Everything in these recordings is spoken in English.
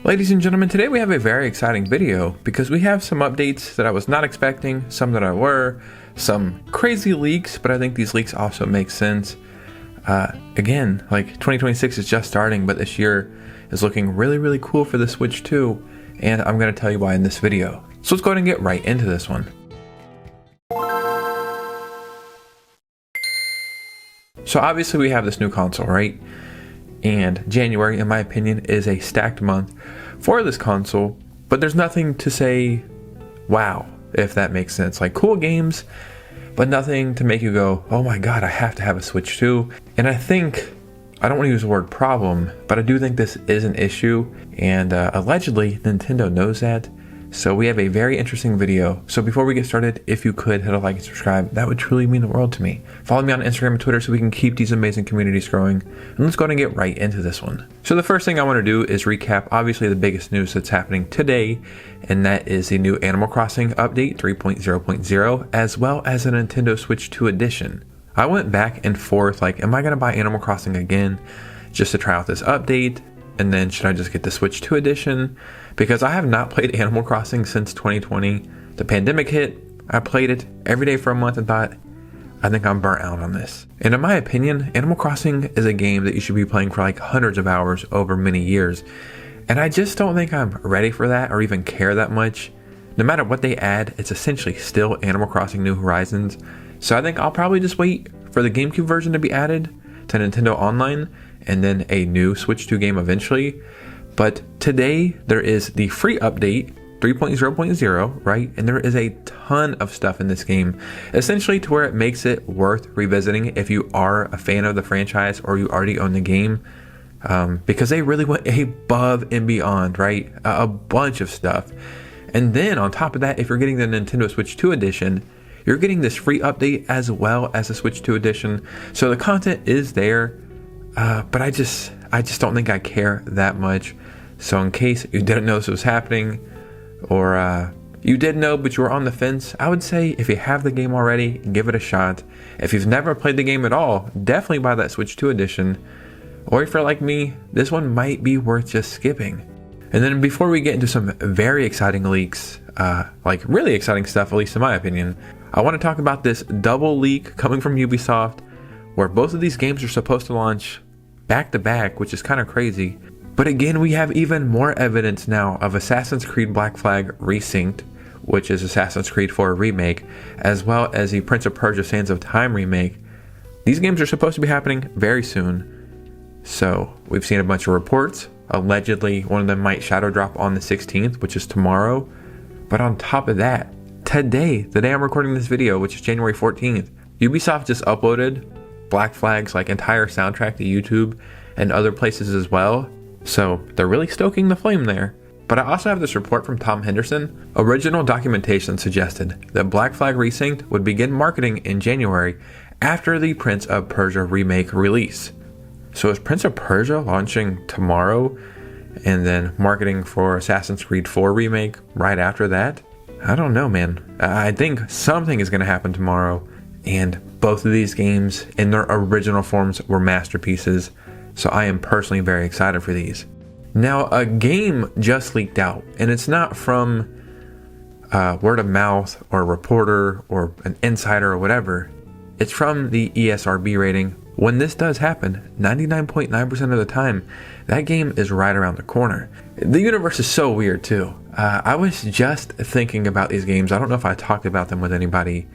Ladies and gentlemen, today we have a very exciting video because we have some updates that I was not expecting, some that I were, some crazy leaks, but I think these leaks also make sense. Again, like 2026 is just starting, but this year is looking really cool for the Switch 2, and I'm going to tell you why in this video. So let's go ahead and get right into this one. So obviously we have this new console, right? And January, in my opinion, is a stacked month for this console, but there's nothing to say wow, if that makes sense. Like cool games, but nothing to make you go, oh my god, I have to have a Switch 2. And I think, I don't want to use the word problem, but I do think this is an issue, and allegedly Nintendo knows that. So we have a very interesting video. So before we get started, if you could hit a like and subscribe, that would truly mean the world to me. Follow me on Instagram and Twitter so we can keep these amazing communities growing. And let's go ahead and get right into this one. So the first thing I want to do is recap obviously the biggest news that's happening today, and that is the new Animal Crossing update 3.0.0, as well as a Nintendo Switch 2 edition. I went back and forth, like, am I going to buy Animal Crossing again just to try out this update? And then should I just get the Switch 2 edition? Because I have not played Animal Crossing since 2020. The pandemic hit, I played it every day for a month and thought, I think I'm burnt out on this. And in my opinion, Animal Crossing is a game that you should be playing for like hundreds of hours over many years. And I just don't think I'm ready for that or even care that much. No matter what they add, it's essentially still Animal Crossing New Horizons. So I think I'll probably just wait for the GameCube version to be added to Nintendo Online, and then a new Switch 2 game eventually. But today there is the free update 3.0.0, right? And there is a ton of stuff in this game, essentially to where it makes it worth revisiting if you are a fan of the franchise or you already own the game, because they really went above and beyond, right? A bunch of stuff. And then on top of that, if you're getting the Nintendo Switch 2 edition, you're getting this free update as well as the Switch 2 edition. So the content is there. But I just don't think I care that much. So in case you didn't know this was happening, or you did know but you were on the fence, I would say if you have the game already, give it a shot. If you've never played the game at all, definitely buy that Switch 2 edition. Or if you're like me, this one might be worth just skipping. And then before we get into some very exciting leaks, like really exciting stuff, at least in my opinion, I want to talk about this double leak coming from Ubisoft, where both of these games are supposed to launch back to back, which is kind of crazy. But again, we have even more evidence now of Assassin's Creed Black Flag Resynced, which is Assassin's Creed 4 remake, as well as the Prince of Persia Sands of Time remake. These games are supposed to be happening very soon. So we've seen a bunch of reports. Allegedly, one of them might shadow drop on the 16th, which is tomorrow. But on top of that, today, the day I'm recording this video, which is January 14th, Ubisoft just uploaded Black Flag's like entire soundtrack to YouTube and other places as well. So they're really stoking the flame there. But I also have this report from Tom Henderson. Original documentation suggested that Black Flag Resynced would begin marketing in January after the Prince of Persia remake release. So is Prince of Persia launching tomorrow and then marketing for Assassin's Creed 4 remake right after that? I don't know, man. I think something is going to happen tomorrow. And both of these games in their original forms were masterpieces, so I am personally very excited for these. Now, a game just leaked out, and it's not from word of mouth or a reporter or an insider or whatever. It's from the ESRB rating. When this does happen, 99.9% of the time, that game is right around the corner. The universe is so weird too. I was just thinking about these games. I don't know if I talked about them with anybody,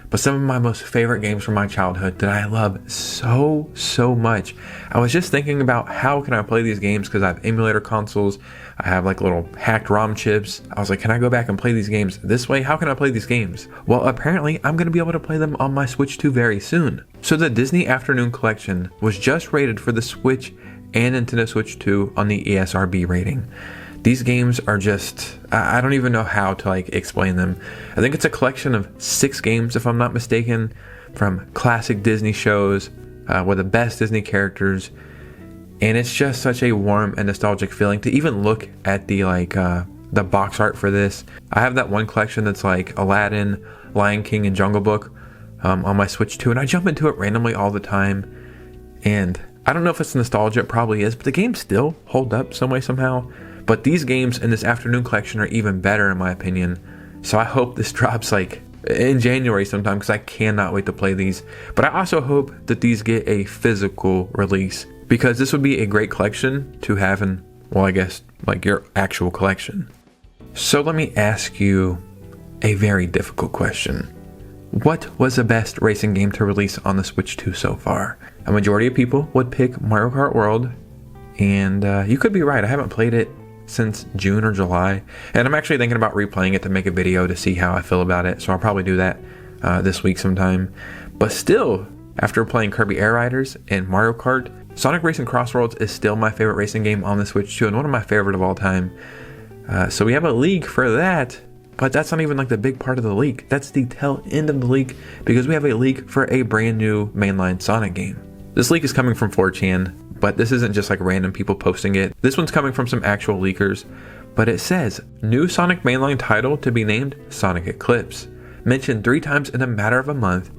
but some of my most favorite games from my childhood that I love so much. I was just thinking about how can I play these games because I have emulator consoles. I have like little hacked ROM chips. I was like, can I go back and play these games this way? How can I play these games? Well, apparently I'm going to be able to play them on my Switch 2 very soon. So the Disney Afternoon Collection was just rated for the Switch and Nintendo Switch 2 on the ESRB rating. These games are just, I don't even know how to like explain them. I think it's a collection of 6 games, if I'm not mistaken, from classic Disney shows with the best Disney characters. And it's just such a warm and nostalgic feeling to even look at the the box art for this. I have that one collection that's like Aladdin, Lion King, and Jungle Book on my Switch 2, and I jump into it randomly all the time. And I don't know if it's nostalgia, it probably is, but the games still hold up some way, somehow. But these games in this afternoon collection are even better in my opinion. So I hope this drops like in January sometime, because I cannot wait to play these. But I also hope that these get a physical release, because this would be a great collection to have in, well, I guess like your actual collection. So let me ask you a very difficult question. What was the best racing game to release on the Switch 2 so far? A majority of people would pick Mario Kart World, and you could be right. I haven't played it since June or July, and I'm actually thinking about replaying it to make a video to see how I feel about it, so I'll probably do that this week sometime. But still, after playing Kirby Air Riders and Mario Kart, Sonic Racing Crossroads is still my favorite racing game on the Switch 2, and one of my favorite of all time. So we have a leak for that, but that's not even like the big part of the leak. That's the tail end of the leak, because we have a leak for a brand new mainline Sonic game. This leak is coming from 4chan, but this isn't just like random people posting it. This one's coming from some actual leakers, but it says, new Sonic mainline title to be named Sonic Eclipse. Mentioned 3 times in a matter of a month.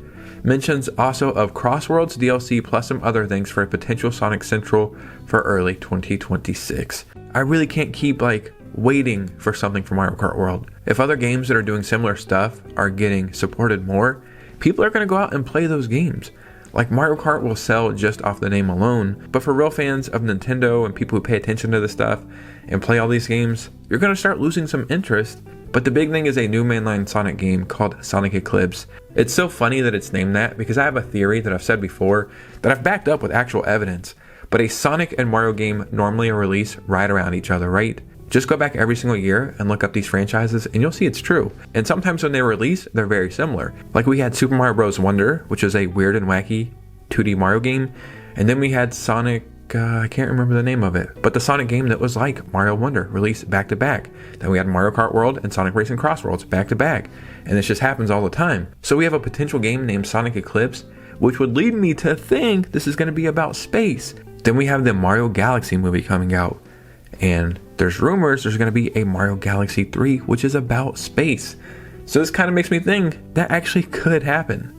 Mentions also of Crossworlds DLC plus some other things for a potential Sonic Central for early 2026. I really can't keep like waiting for something from Mario Kart World. If other games that are doing similar stuff are getting supported more, people are going to go out and play those games. Like Mario Kart will sell just off the name alone, but for real fans of Nintendo and people who pay attention to this stuff and play all these games, you're going to start losing some interest. But the big thing is a new mainline Sonic game called Sonic Eclipse. It's so funny that it's named that, because I have a theory that I've said before that I've backed up with actual evidence. But a Sonic and Mario game normally are released right around each other, right? Just go back every single year and look up these franchises and you'll see it's true. And sometimes when they release, they're very similar. Like we had Super Mario Bros. Wonder, which is a weird and wacky 2D Mario game. And then we had Sonic, I can't remember the name of it, but the Sonic game that was like Mario Wonder, released back to back. Then we had Mario Kart World and Sonic Racing Crossroads back to back. And this just happens all the time. So we have a potential game named Sonic Eclipse, which would lead me to think this is going to be about space. Then we have the Mario Galaxy movie coming out. And there's rumors there's going to be a Mario Galaxy 3, which is about space. So this kind of makes me think that actually could happen.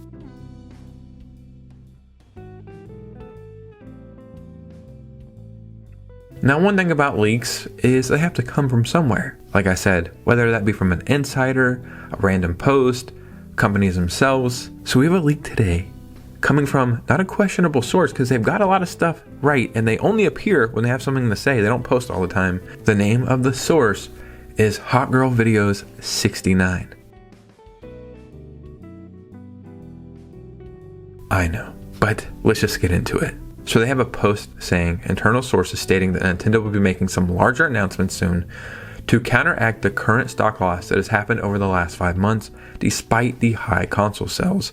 Now, one thing about leaks is they have to come from somewhere. Like I said, whether that be from an insider, a random post, companies themselves. So we have a leak today coming from not a questionable source, because they've got a lot of stuff right and they only appear when they have something to say. They don't post all the time. The name of the source is Hot Girl Videos 69. I know, but let's just get into it. So they have a post saying, internal sources stating that Nintendo will be making some larger announcements soon to counteract the current stock loss that has happened over the last 5 months despite the high console sales.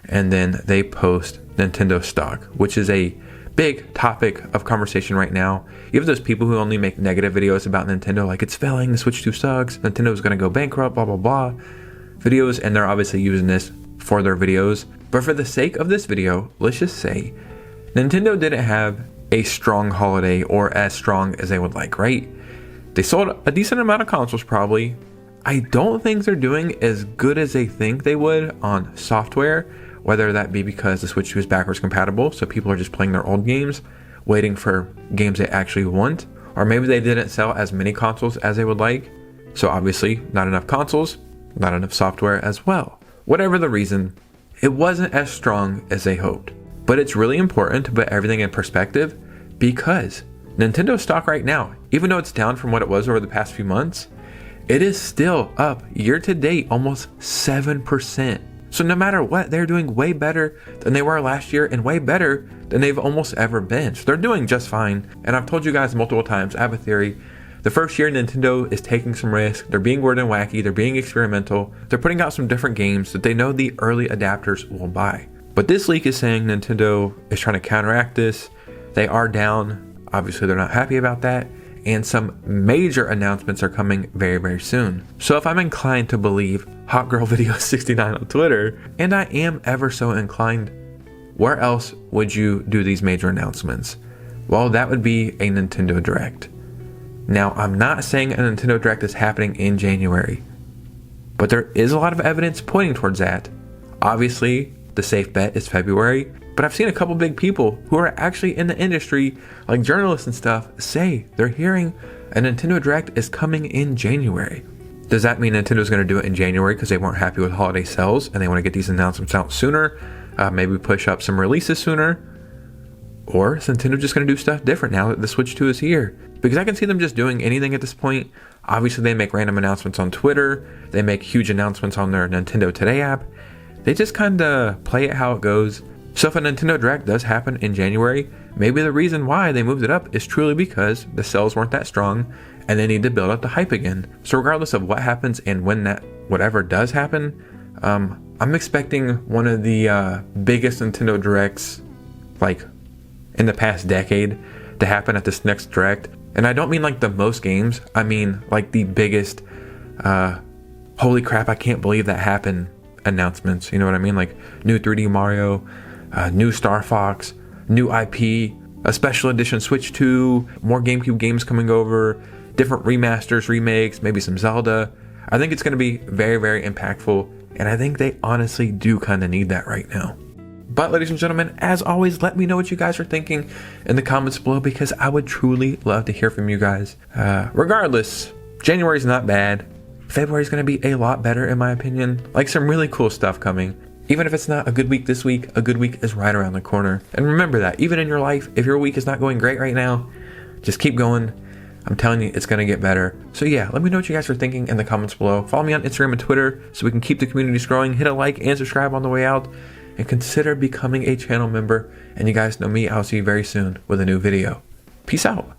And then they post Nintendo stock, which is a big topic of conversation right now. You have those people who only make negative videos about Nintendo, like it's failing, the Switch 2 sucks, Nintendo's going to go bankrupt, blah, blah, blah, videos, and they're obviously using this for their videos. But for the sake of this video, let's just say Nintendo didn't have a strong holiday, or as strong as they would like, right? They sold a decent amount of consoles probably. I don't think they're doing as good as they think they would on software, whether that be because the Switch 2 is backwards compatible, so people are just playing their old games, waiting for games they actually want, or maybe they didn't sell as many consoles as they would like, so obviously not enough consoles, not enough software as well. Whatever the reason, it wasn't as strong as they hoped. But it's really important to put everything in perspective, because Nintendo stock right now, even though it's down from what it was over the past few months, it is still up year to date almost 7%. So no matter what, they're doing way better than they were last year and way better than they've almost ever been. So they're doing just fine. And I've told you guys multiple times, I have a theory. The first year Nintendo is taking some risk. They're being weird and wacky. They're being experimental. They're putting out some different games that they know the early adapters will buy. But this leak is saying Nintendo is trying to counteract this. They are down. Obviously, they're not happy about that. And some major announcements are coming very, very soon. So if I'm inclined to believe Hot Girl Video 69 on Twitter, and I am ever so inclined, where else would you do these major announcements? Well, that would be a Nintendo Direct. Now, I'm not saying a Nintendo Direct is happening in January, but there is a lot of evidence pointing towards that. Obviously, the safe bet is February. But I've seen a couple big people who are actually in the industry, like journalists and stuff, say they're hearing a Nintendo Direct is coming in January. Does that mean Nintendo's going to do it in January because they weren't happy with holiday sales and they want to get these announcements out sooner? Maybe push up some releases sooner? Or is Nintendo just going to do stuff different now that the Switch 2 is here? Because I can see them just doing anything at this point. Obviously, they make random announcements on Twitter. They make huge announcements on their Nintendo Today app. They just kind of play it how it goes. So if a Nintendo Direct does happen in January, maybe the reason why they moved it up is truly because the sales weren't that strong and they need to build up the hype again. So regardless of what happens and when that whatever does happen, I'm expecting one of the biggest Nintendo Directs like in the past decade to happen at this next Direct. And I don't mean like the most games, I mean like the biggest holy crap, I can't believe that happened announcements. You know what I mean? Like new 3D Mario, new Star Fox, new IP, a special edition Switch 2, more GameCube games coming over, different remasters, remakes, maybe some Zelda. I think it's going to be very, very impactful, and I think they honestly do kind of need that right now. But ladies and gentlemen, as always, let me know what you guys are thinking in the comments below because I would truly love to hear from you guys. Regardless, January's not bad. February's going to be a lot better in my opinion. Like some really cool stuff coming. Even if it's not a good week this week, a good week is right around the corner. And remember that, even in your life, if your week is not going great right now, just keep going. I'm telling you, it's going to get better. So yeah, let me know what you guys are thinking in the comments below. Follow me on Instagram and Twitter so we can keep the community growing. Hit a like and subscribe on the way out. And consider becoming a channel member. And you guys know me, I'll see you very soon with a new video. Peace out.